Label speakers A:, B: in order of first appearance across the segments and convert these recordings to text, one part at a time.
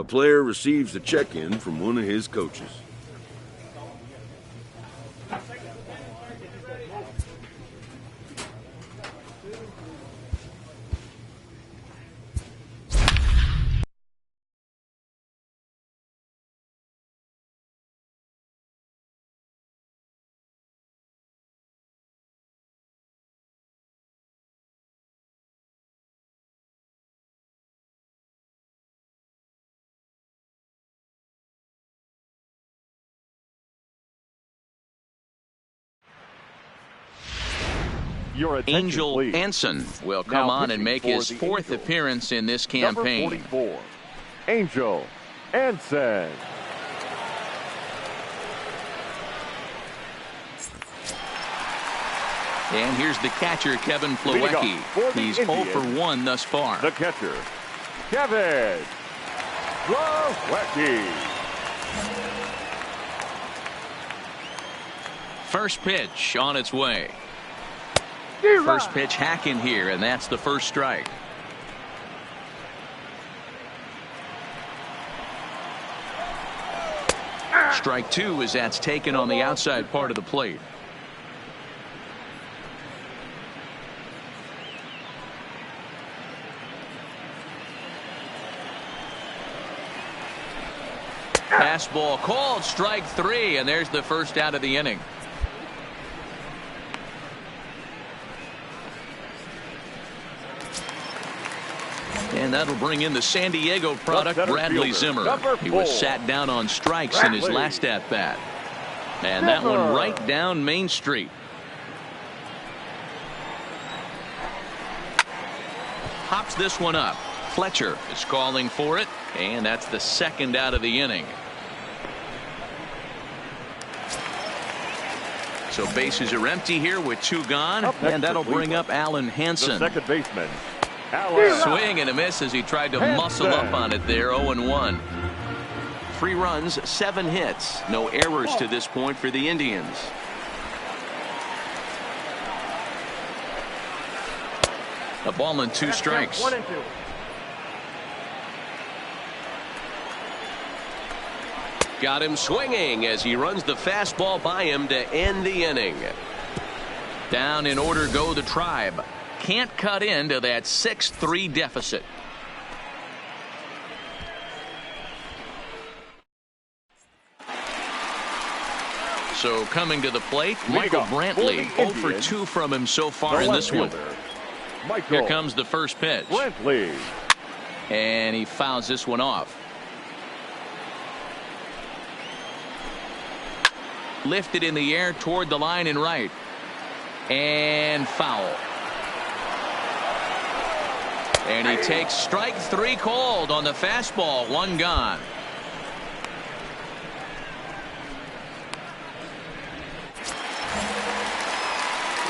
A: player receives a check-in from one of his coaches.
B: Angel Anson will come on and make his fourth appearance in this campaign.
C: Number 44, Angel Anson.
B: And here's the catcher, Kevin Plawecki. He's 0 for 1 thus far.
C: The catcher, Kevin Plawecki.
B: First pitch on its way. First pitch hacking here, and that's the first strike. Strike 2 as that's taken on the outside part of the plate. Fastball called, strike 3, and there's the first out of the inning. And that'll bring in the San Diego product, Bradley Zimmer. He was sat down on strikes in his last at-bat. And that one right down Main Street. Hops this one up. Fletcher is calling for it, and that's the second out of the inning. So bases are empty here with 2 gone, and that'll bring up Alan Hansen.
C: The second baseman.
B: Swing and a miss as he tried to muscle up on it there. 0-1. 3 runs, 7 hits. No errors to this point for the Indians. A ball and 2 strikes.
C: 1 and 2.
B: Got him swinging as he runs the fastball by him to end the inning. Down in order go the Tribe. Can't cut into that 6-3 deficit. So coming to the plate, Michael Brantley. 0 for 2 from him so far in this one. Here comes the first pitch.
C: Brantley.
B: And he fouls this one off. Lifted in the air toward the line and right. And foul. And he takes strike 3 called on the fastball. 1 gone.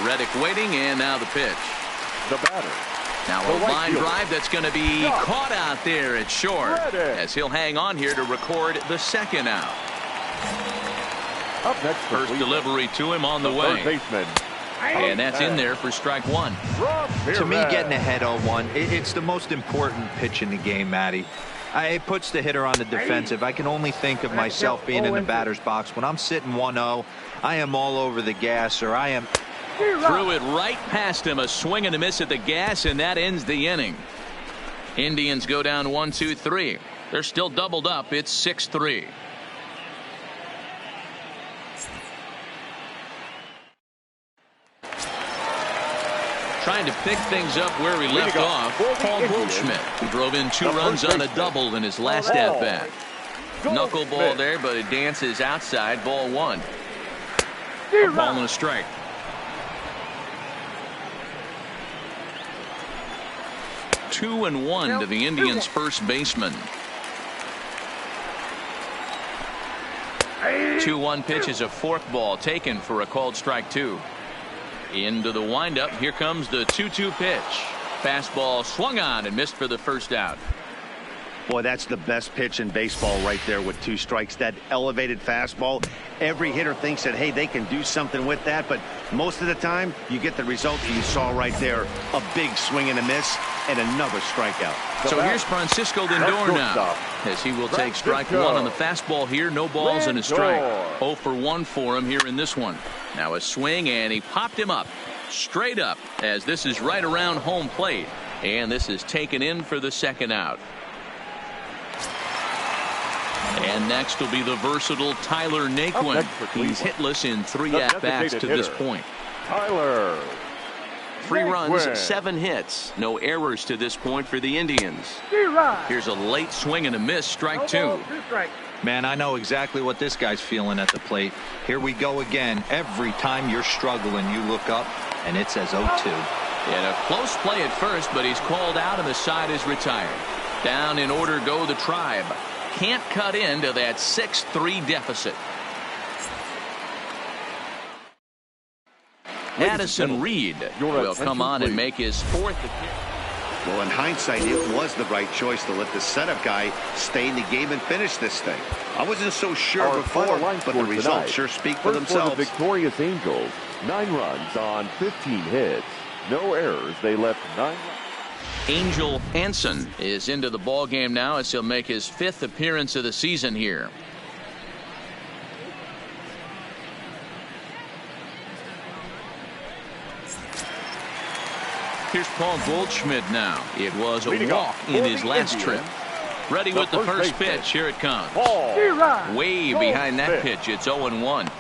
B: Reddick waiting, and now the pitch.
C: The batter.
B: Now a line drive that's going to be caught out there at short, as he'll hang on here to record the second out.
C: Up next,
B: first delivery to him on the way.
C: Baseman.
B: And that's in there for strike 1.
D: To me, getting ahead 0-1, it's the most important pitch in the game, Matty. It puts the hitter on the defensive. I can only think of myself being in the batter's box. When I'm sitting 1-0, I am all over the gas, or I am...
B: Threw it right past him. A swing and a miss at the gas, and that ends the inning. Indians go down 1-2-3. They're still doubled up. It's 6-3. Trying to pick things up where we left off, Paul Goldschmidt, who drove in 2 runs on a double in his last at-bat. Knuckleball there, but it dances outside. Ball 1. A ball and a strike. Two and 1 to the Indians' first baseman. 2-1 pitch is a forkball taken for a called strike 2. Into the windup. Here comes the 2-2 pitch. Fastball swung on and missed for the first out.
E: Boy, that's the best pitch in baseball right there with 2 strikes. That elevated fastball. Every hitter thinks that, hey, they can do something with that, but most of the time you get the result that you saw right there. A big swing and a miss and another strikeout.
B: So here's Francisco Lindor now, as he will take strike 1 on the fastball here. No balls and a strike. 0 for 1 for him here in this one. Now a swing, and he popped him up straight up, as this is right around home plate, and this is taken in for the second out. And next will be the versatile Tyler Naquin. He's hitless in 3 at-bats to this point.
C: Tyler.
F: 3 runs, 7 hits. No errors to this point for the Indians.
B: Here's a late swing and a miss, strike 2.
D: Man, I know exactly what this guy's feeling at the plate. Here we go again. Every time you're struggling, you look up, and it says 0-2.
B: And a close play at first, but he's called out, and the side is retired. Down in order go the Tribe. Can't cut into that 6-3 deficit. Addison Reed will come on and make his 4th appearance.
E: Well, in hindsight, it was the right choice to let the setup guy stay in the game and finish this thing. I wasn't so sure before, but the results sure speak for themselves.
C: For the victorious Angels, 9 runs on 15 hits. No errors. They left 9 runs.
B: Angel Hansen is into the ball game now, as he'll make his 5th appearance of the season here. Here's Paul Goldschmidt now. It was a walk in his last trip. Ready with the first pitch. Here it comes. Way behind that pitch. It's 0-1.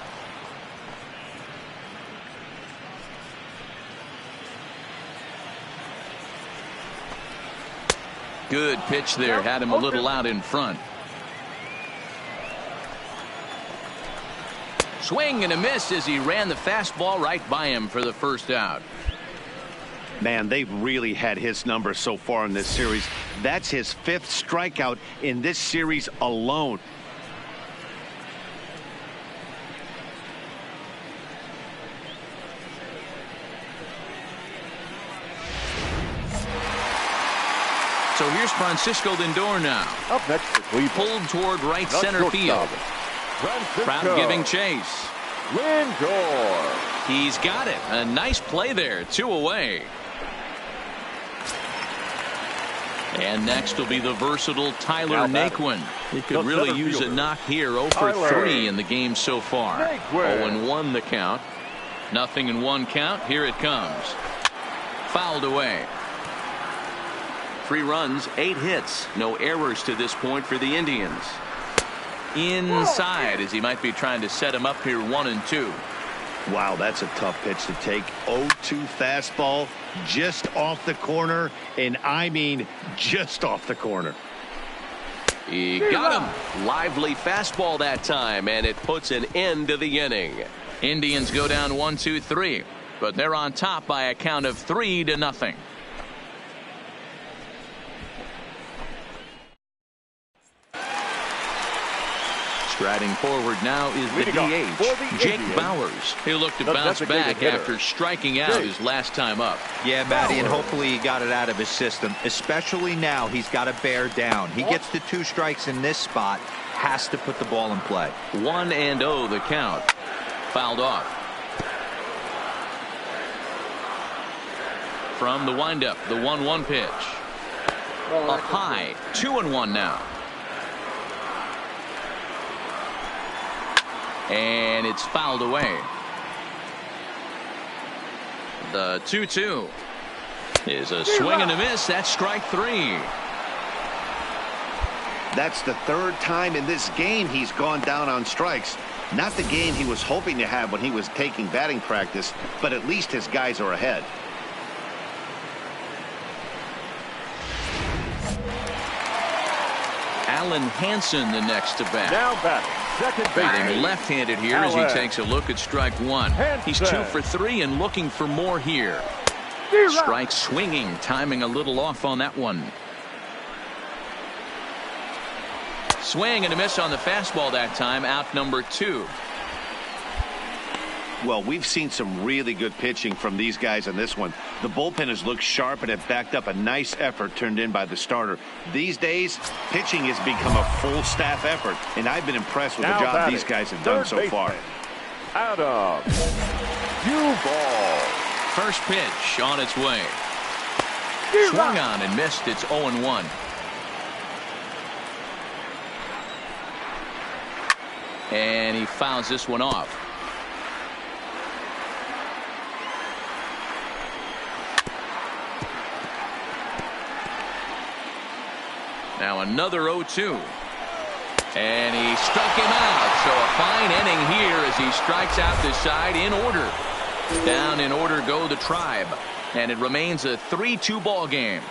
B: Good pitch there. Had him a little out in front. Swing and a miss as he ran the fastball right by him for the first out.
E: Man, they've really had his number so far in this series. That's his 5th strikeout in this series alone.
B: So here's Francisco Lindor now.
C: Up next for Cleveland.
B: Pulled toward right center field. Crowd giving chase.
C: Lindor.
B: He's got it. A nice play there. 2 away. And next will be the versatile Tyler Naquin. He could really use a knock here. 0 for 3 in the game so far. 0-1 the count. Nothing in 1 count. Here it comes. Fouled away.
F: 3 runs, 8 hits. No errors to this point for the Indians.
B: Inside, as he might be trying to set him up here 1-2.
E: Wow, that's a tough pitch to take. 0-2 fastball just off the corner, and I mean just off the corner.
F: He got him. Lively fastball that time, and it puts an end to the inning.
B: Indians go down 1-2-3, but they're on top by a count of 3-0. Striding forward now is the DH, Jake Bauers. He'll look to bounce back after striking out his last time up.
D: Yeah, Matty, and hopefully he got it out of his system. Especially now, he's got to bear down. He gets to 2 strikes in this spot, has to put the ball in play.
B: 1-0 the count. Fouled off. From the windup, the 1-1 pitch. Up high, 2-1 now. And it's fouled away. The 2-2 is a swing and a miss. That's strike 3.
E: That's the 3rd time in this game he's gone down on strikes. Not the game he was hoping to have when he was taking batting practice, but at least his guys are ahead.
B: Alan Hansen the next to bat.
C: Now batting. Second base.
B: Batting left-handed here as he takes a look at strike 1. He's 2 for 3 and looking for more here. Strike swinging, timing a little off on that one. Swing and a miss on the fastball that time. Out number 2.
E: Well, we've seen some really good pitching from these guys in this one. The bullpen has looked sharp and have backed up a nice effort turned in by the starter. These days, pitching has become a full staff effort, and I've been impressed with the job these guys have done so far.
C: Adam Duvall.
B: First pitch on its way. Swung on and missed. It's 0-1. And he fouls this one off. Now another 0-2. And he struck him out. So a fine inning here as he strikes out this side in order. Down in order go the Tribe. And it remains a 3-2 ball game.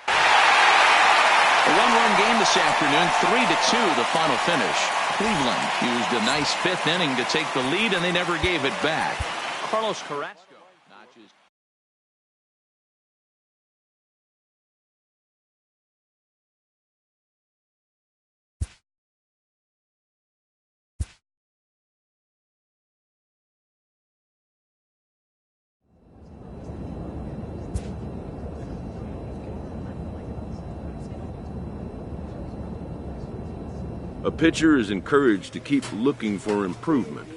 B: A one-run game this afternoon, 3-2 the final finish. Cleveland used a nice fifth inning to take the lead, and they never gave it back. Carlos Carrasco notches.
A: A pitcher is encouraged to keep looking for improvement.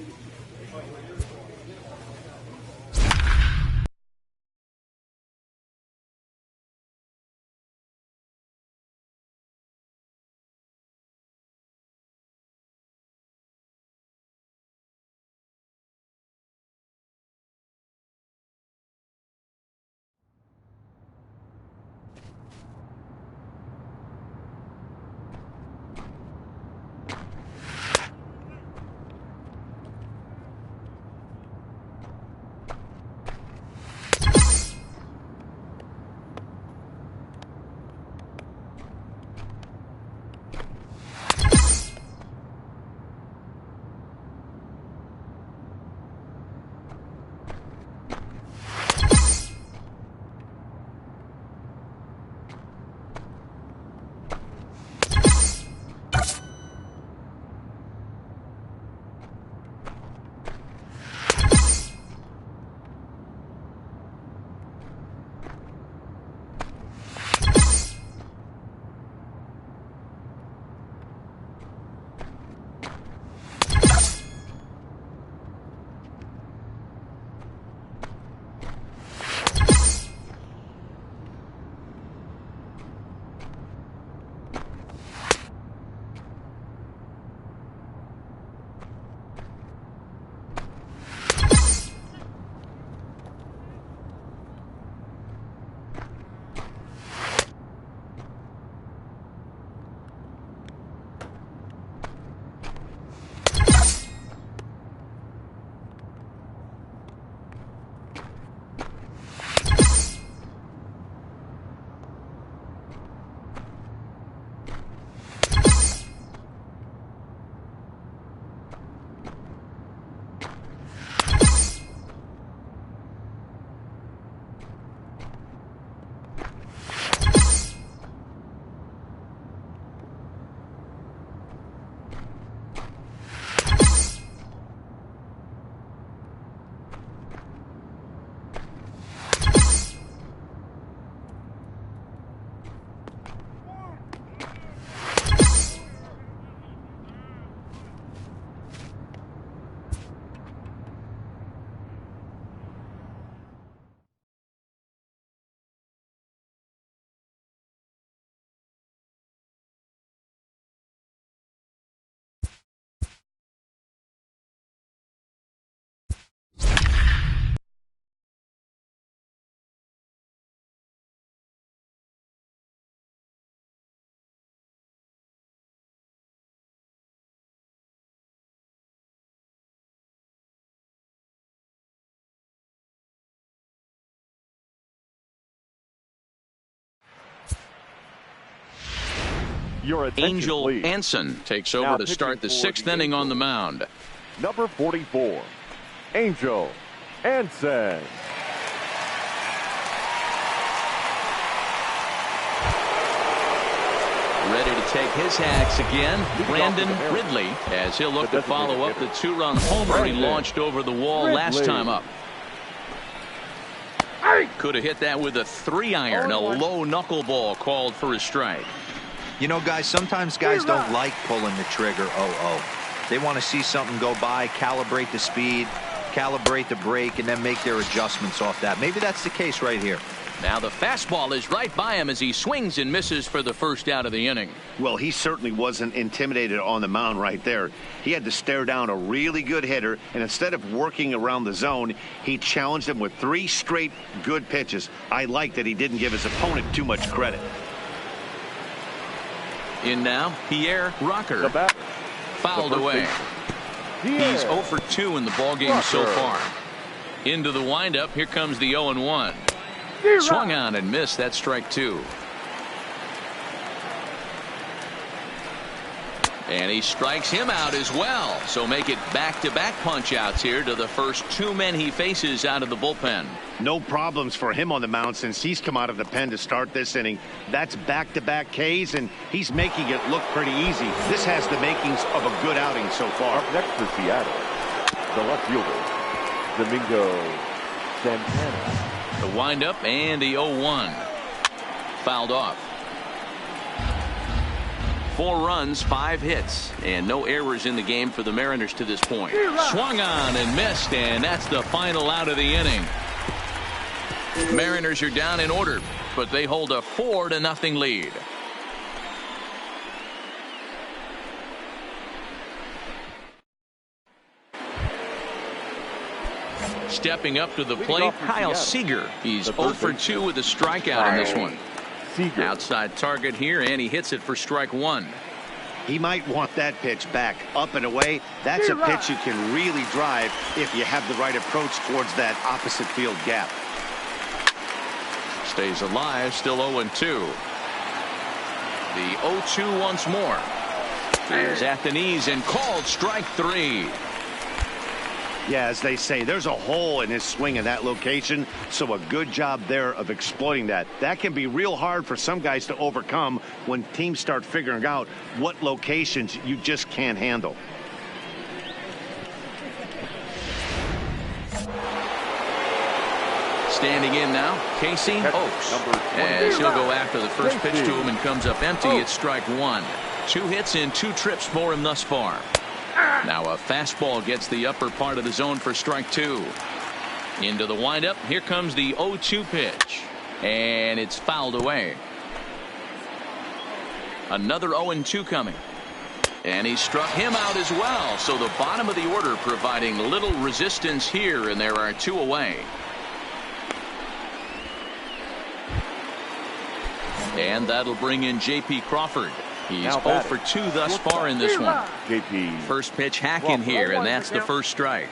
C: Your attention,
B: Angel
C: please.
B: Anson takes over
C: Now
B: to start the sixth inning on the mound.
C: Number 44, Angel Anson.
B: ready to take his hacks again. Brandon Ridley, as he'll look to follow up the 2-run homer he launched over the wall last time up. Could have hit that with a 3-iron. A low knuckleball called for a strike.
D: You know, guys, sometimes guys don't like pulling the trigger 0-0. They want to see something go by, calibrate the speed, calibrate the break, and then make their adjustments off that. Maybe that's the case right here.
B: Now the fastball is right by him as he swings and misses for the first out of the inning.
E: Well, he certainly wasn't intimidated on the mound right there. He had to stare down a really good hitter, and instead of working around the zone, he challenged him with 3 straight good pitches. I like that he didn't give his opponent too much credit.
B: In now, Pierre Rocker. Fouled away. He's 0 for 2 in the ballgame so far. Into the windup, here comes the 0-1. Swung on and missed. That strike 2. And he strikes him out as well. So make it back-to-back punch-outs here to the first 2 men he faces out of the bullpen.
E: No problems for him on the mound since he's come out of the pen to start this inning. That's back-to-back Ks, and he's making it look pretty easy. This has the makings of a good outing so far.
C: Up next for Seattle, the left fielder, Domingo Santana.
B: The windup and the 0-1. Fouled off. 4 runs, 5 hits, and no errors in the game for the Mariners to this point. Swung on and missed, and that's the final out of the inning. Mariners are down in order, but they hold a 4-0 lead. Stepping up to the plate, Kyle Seager. He's 0 for 2 with a strikeout in this one. Outside target here, and he hits it for strike 1.
E: He might want that pitch back, up and away. That's a pitch you can really drive if you have the right approach towards that opposite field gap.
B: Stays alive, still 0-2. The 0-2 once more. Is at the knees and called strike 3.
E: Yeah, as they say, there's a hole in his swing in that location, so a good job there of exploiting that. That can be real hard for some guys to overcome when teams start figuring out what locations you just can't handle.
B: Standing in now, Casey Oaks. As he'll go after the first pitch to him and comes up empty, it's strike 1. 2 hits in 2 trips for him thus far. Now a fastball gets the upper part of the zone for strike 2. Into the windup. Here comes the 0-2 pitch. And it's fouled away. Another 0-2 coming. And he struck him out as well. So the bottom of the order providing little resistance here, and there are 2 away. And that'll bring in J.P. Crawford. He's 0 for 2 thus far in this one. First pitch hacking here, and that's the first strike.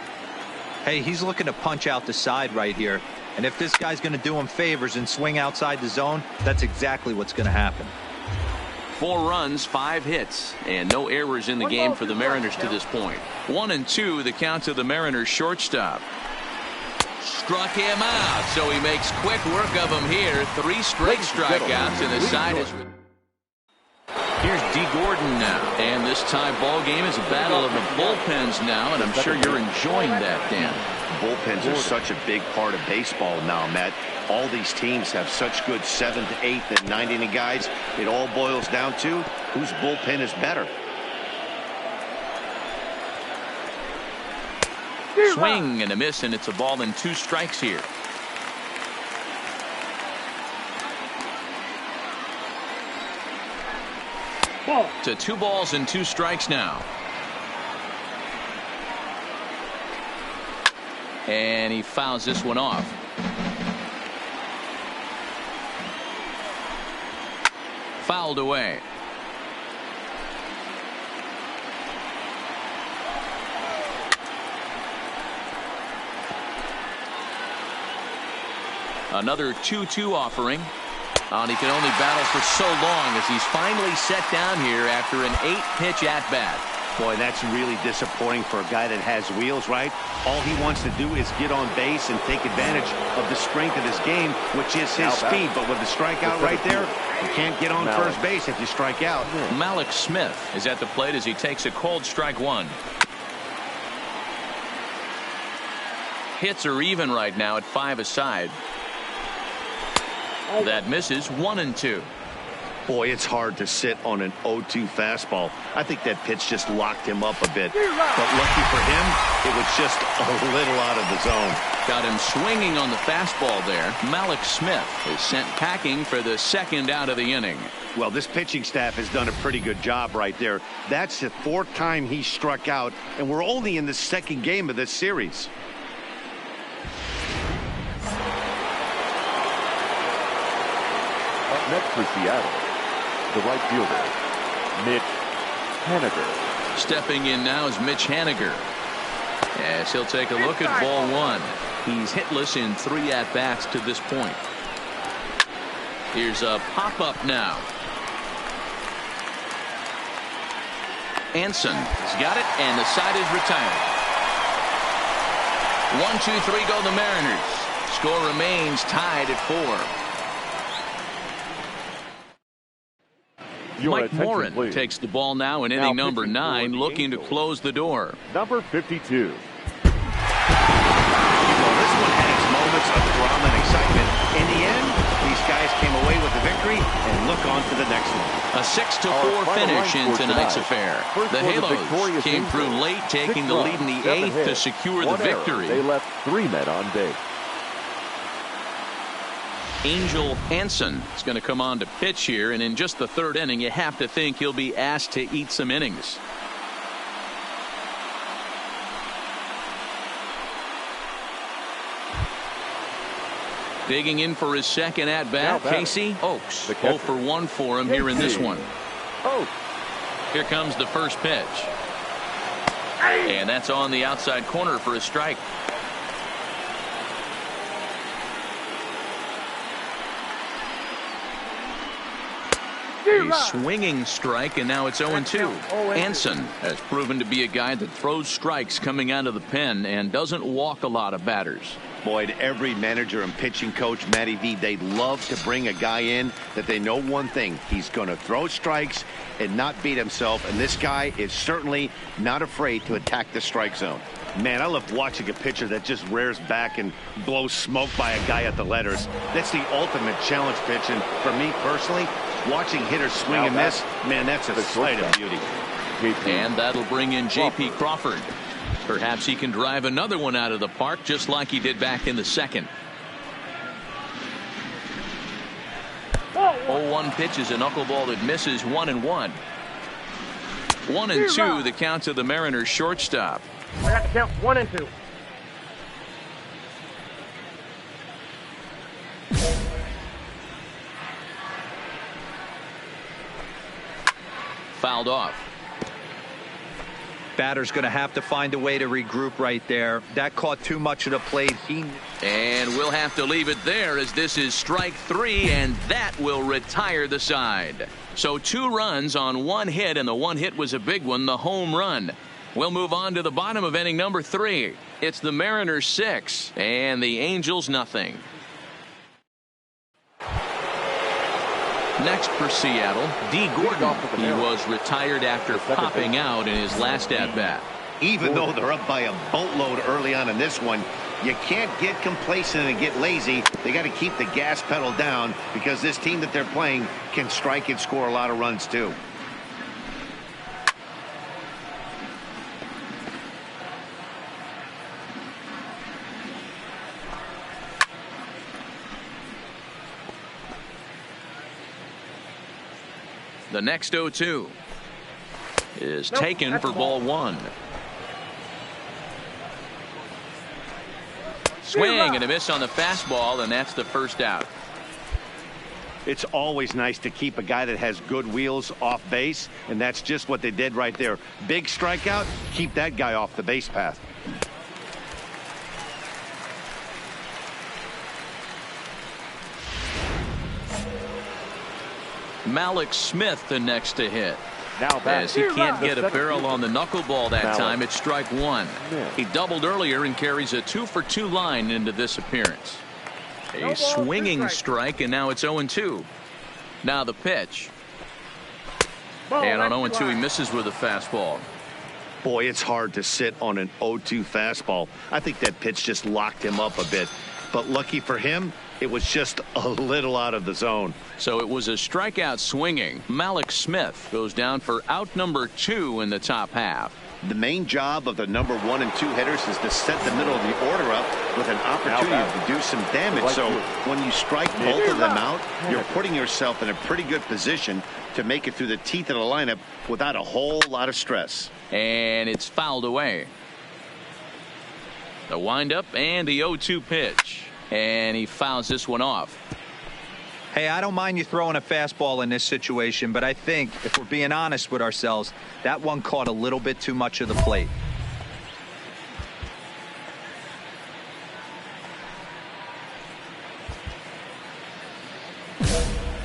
D: Hey, he's looking to punch out the side right here. And if this guy's going to do him favors and swing outside the zone, that's exactly what's going to happen.
B: 4 runs, 5 hits, and no errors in the game for the Mariners to this point. 1-2, the count to the Mariners shortstop. Struck him out, so he makes quick work of him here. 3 straight strikeouts, and the side is... Here's D. Gordon now, and this tie ball game is a battle of the bullpens now, and I'm sure you're enjoying that, Dan.
E: Bullpens are such a big part of baseball now, Matt. All these teams have such good 7th, 8th, and 9th inning guys. It all boils down to whose bullpen is better.
B: Swing and a miss, and it's a ball and 2 strikes here. To 2 balls and 2 strikes now. And he fouls this one off. Fouled away. Another 2-2 offering. And he can only battle for so long as he's finally set down here after an 8-pitch at-bat.
E: Boy, that's really disappointing for a guy that has wheels, right? All he wants to do is get on base and take advantage of the strength of his game, which is his speed. But with the strikeout right there, you can't get on first base if you strike out.
B: Malik Smith is at the plate as he takes a cold strike one. Hits are even right now at 5 aside. That misses 1-2.
E: Boy, it's hard to sit on an 0-2 fastball. I think that pitch just locked him up a bit. But lucky for him, it was just a little out of the zone.
B: Got him swinging on the fastball there. Malik Smith is sent packing for the second out of the inning.
E: Well, this pitching staff has done a pretty good job right there. That's the 4th time he struck out, and we're only in the 2nd game of this series.
C: Up next for Seattle, the right fielder, Mitch Haniger.
B: Stepping in now is Mitch Haniger. As he'll take a look at ball 1. He's hitless in 3 at-bats to this point. Here's a pop-up now. Anson has got it, and the side is retired. 1-2-3 go the Mariners. Score remains tied at 4. Mike Morin takes the ball now in inning number 9, looking to close the door.
C: Number 52.
E: Well, this one had its moments of drama and excitement. In the end, these guys came away with the victory and look on to the next one.
B: A 6-4 finish in tonight's affair. The Halos came through late, taking the lead in the 8th to secure the victory.
C: They left 3 men on base.
B: Angel Hansen is going to come on to pitch here, and in just the 3rd inning, you have to think he'll be asked to eat some innings. Digging in for his second at-bat, Casey Oaks. 0 for 1 for him here in this one. Here comes the first pitch. And that's on the outside corner for a strike. A swinging strike, and now it's 0-2. Anson has proven to be a guy that throws strikes coming out of the pen and doesn't walk a lot of batters.
E: Boyd, every manager and pitching coach, Matty V, they love to bring a guy in that they know one thing. He's going to throw strikes and not beat himself, and this guy is certainly not afraid to attack the strike zone. Man, I love watching a pitcher that just rears back and blows smoke by a guy at the letters. That's the ultimate challenge pitch, and for me personally, watching hitters swing and miss, man, that's a sight of beauty.
B: And that'll bring in J.P. Crawford. Perhaps he can drive another one out of the park just like he did back in the 2nd. 0-1 pitch is a knuckleball that misses 1-1. 1-2 the count to the Mariners shortstop.
G: I got to count 1 and 2.
B: Fouled off.
D: Batter's going to have to find a way to regroup right there. That caught too much of the plate.
B: And we'll have to leave it there as this is strike 3, and that will retire the side. So 2 runs on 1 hit, and the 1 hit was a big one, the home run. We'll move on to the bottom of inning number 3. It's the Mariners 6 and the Angels nothing. Next for Seattle, D. Gordon. He was retired after popping out in his last at-bat.
E: Even though they're up by a boatload early on in this one, you can't get complacent and get lazy. They got to keep the gas pedal down because this team that they're playing can strike and score a lot of runs too.
B: The next 0-2 is taken for ball 1. Swing and a miss on the fastball, and that's the first out.
E: It's always nice to keep a guy that has good wheels off base, and that's just what they did right there. Big strikeout, keep that guy off the base path.
B: Malik Smith the next to hit. As he can't get a barrel on the knuckleball that time, it's strike one. He doubled earlier and carries a 2-for-2 line into this appearance. A swinging strike, and now it's 0-2. Now the pitch. And on 0-2, he misses with a fastball.
E: Boy, it's hard to sit on an 0-2 fastball. I think that pitch just locked him up a bit. But lucky for him, it was just a little out of the zone.
B: So it was a strikeout swinging. Malik Smith goes down for out number 2 in the top half.
E: The main job of the number 1 and 2 hitters is to set the middle of the order up with an opportunity to do some damage. So when you strike both of them out, you're putting yourself in a pretty good position to make it through the teeth of the lineup without a whole lot of stress.
B: And it's fouled away. The windup and the 0-2 pitch. And he fouls this one off.
D: Hey, I don't mind you throwing a fastball in this situation, but I think if we're being honest with ourselves, that one caught a little bit too much of the plate.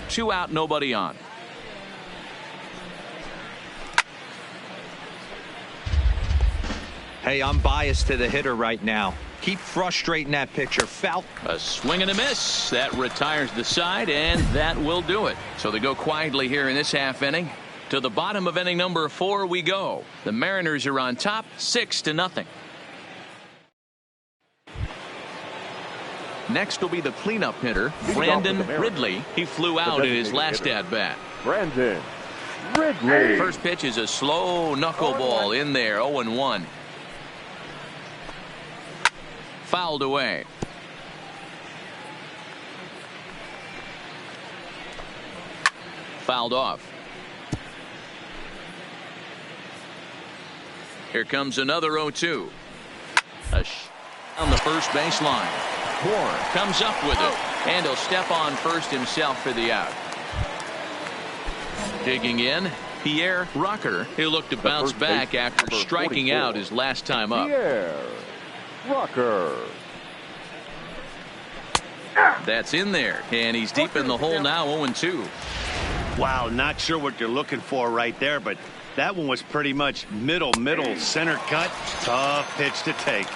B: Two out, nobody on.
D: Hey, I'm biased to the hitter right now. Keep frustrating that pitcher. Foul.
B: A swing and a miss. That retires the side, and that will do it. So they go quietly here in this half inning. To the bottom of inning number 4 we go. The Mariners are on top 6-0. Next will be the cleanup hitter, Brandon Ridley. He flew out in his last at-bat.
C: Brandon Ridley.
B: First pitch is a slow knuckleball in there, 0-1. Fouled away. Fouled off. Here comes another 0-2. On the first baseline. Horn comes up with it, and he'll step on first himself for the out. Digging in, Pierre Rocker. He'll look to bounce back after striking out his last time up.
C: Pierre Rocker.
B: That's in there, and he's deep in the hole now, 0-2.
E: Wow, not sure what you're looking for right there, but that one was pretty much middle, center cut. Tough pitch to take.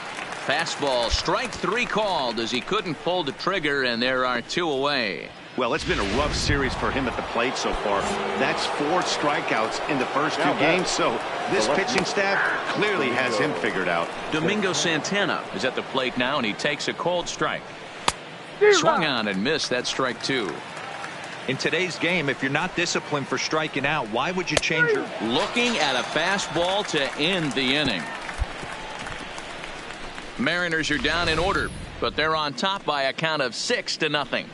B: Fastball, strike 3 called as he couldn't pull the trigger, and there are 2 away.
E: Well, it's been a rough series for him at the plate so far. That's 4 strikeouts in the first 2 games, so this pitching staff clearly has him figured out.
B: Domingo Santana is at the plate now, and he takes a cold strike. Swung on and missed. That strike 2.
D: In today's game, if you're not disciplined for striking out, why would you change your...
B: Looking at a fastball to end the inning. Mariners are down in order, but they're on top by a count of 6-0.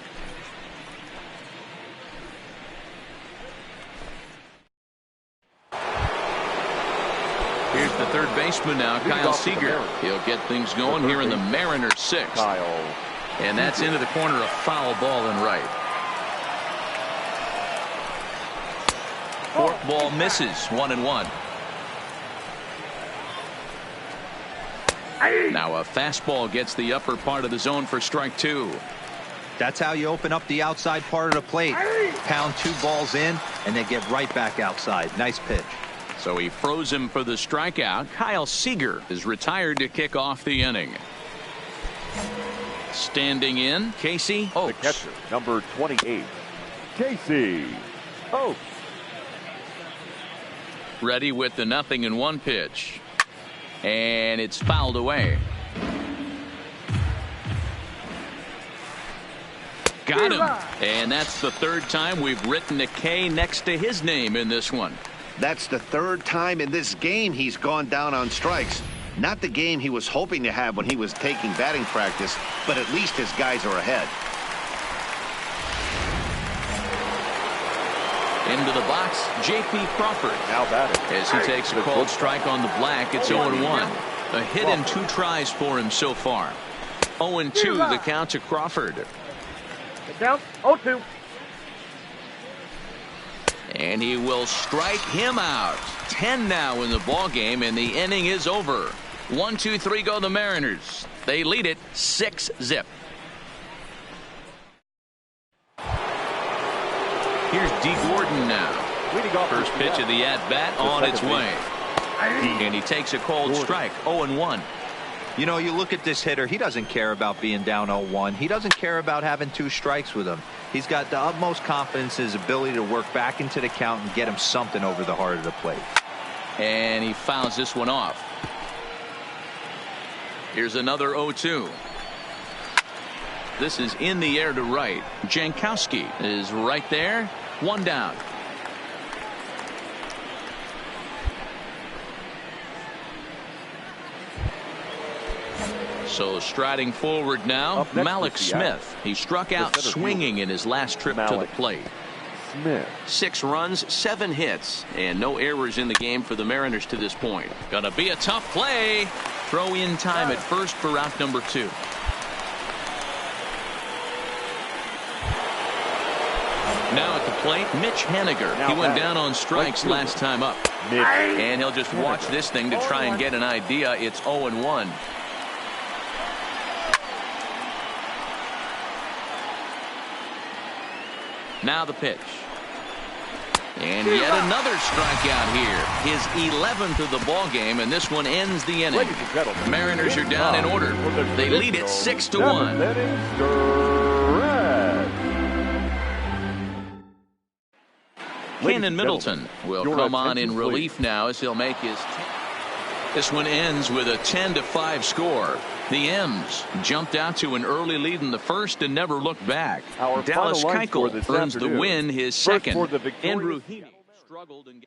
B: Here's the third baseman now, Kyle Seager. He'll get things going here in the Mariners 6th. And that's into the corner, a foul ball and right. Fourth ball misses, 1-1. Now a fastball gets the upper part of the zone for strike 2.
D: That's how you open up the outside part of the plate. Pound 2 balls in, and they get right back outside. Nice pitch.
B: So he froze him for the strikeout. Kyle Seager is retired to kick off the inning. Standing in, Casey Oaks.
C: The catcher, number 28, Casey Oaks.
B: Ready with the 0-1 pitch. And it's fouled away. Got him. And that's the 3rd time we've written a K next to his name in this one.
E: That's the 3rd time in this game he's gone down on strikes. Not the game he was hoping to have when he was taking batting practice, but at least his guys are ahead.
B: Into the box, J.P. Crawford.
C: Now batting.
B: As he takes a cold strike on the black, it's 0-1. A hit and 2 tries for him so far. 0-2 the count to Crawford.
G: The count 0-2.
B: And he will strike him out. 10 now in the ball game, and the inning is over. 1-2-3 go the Mariners. They lead it 6-0. Here's Dee Gordon now. First pitch of the at-bat on its way. And he takes a cold strike. 0-1.
D: You know, you look at this hitter, he doesn't care about being down 0-1. He doesn't care about having 2 strikes with him. He's got the utmost confidence in his ability to work back into the count and get him something over the heart of the plate.
B: And he fouls this one off. Here's another 0-2. This is in the air to right. Jankowski is right there. 1 down. So striding forward now, Mallex Smith. He struck out swinging in his last trip to the plate.
C: Smith.
F: 6 runs, 7 hits, and no errors in the game for the Mariners to this point.
B: Gonna be a tough play. Throw in time at first for out number 2. Now at the plate, Mitch Haniger. He went down on strikes last time up. And he'll just watch this thing to try and get an idea. It's 0-1. Now the pitch. And yet another strikeout here. His 11th of the ball game, and this one ends the inning. Mariners are down in order. They lead it 6-1. Cannon Middleton will come on in relief now as he'll make his. This one ends with a 10-5 score. The M's jumped out to an early lead in the first and never looked back. Dallas Keuchel earns the win, his second. Andrew Heaney struggled and